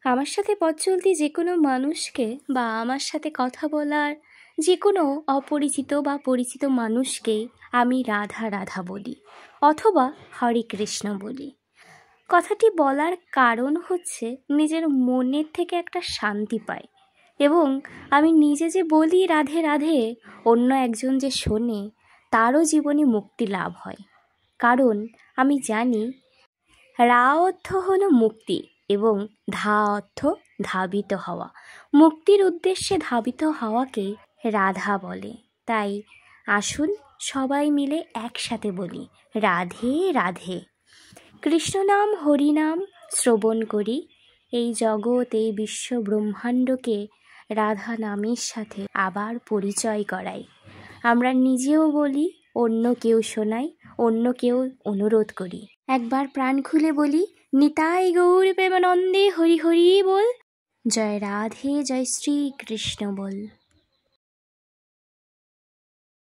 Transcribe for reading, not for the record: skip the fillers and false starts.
আমার সাথে পথ চলতি যে কোনো মানুষকে বা আমার সাথে কথা বলার যে কোনো অপরিচিত বা পরিচিত মানুষকে আমি রাধা রাধা বলি অথবা হরে কৃষ্ণ বলি। কথাটি বলার কারণ হচ্ছে নিজের মনের থেকে একটা শান্তি পাই, এবং আমি নিজে যে বলি রাধে রাধে, অন্য একজন যে শোনে তারও জীবনে মুক্তি লাভ হয়। কারণ আমি জানি রা অর্থ হলো মুক্তি এবং ধা অর্থ ধাবিত হওয়া। মুক্তির উদ্দেশ্যে ধাবিত হওয়াকে রাধা বলে। তাই আসুন সবাই মিলে একসাথে বলি রাধে রাধে। কৃষ্ণ নাম হরিনাম শ্রবণ করি, এই জগৎ এই বিশ্ব ব্রহ্মাণ্ডকে রাধা নামের সাথে আবার পরিচয় করাই। আমরা নিজেও বলি, অন্য কেউ শোনাই, অন্য কেউ অনুরোধ করি। একবার প্রাণ খুলে বলি নিতাই গৌর প্রেমানন্দে হরি হরি বল, জয় রাধে জয় শ্রী কৃষ্ণ বল।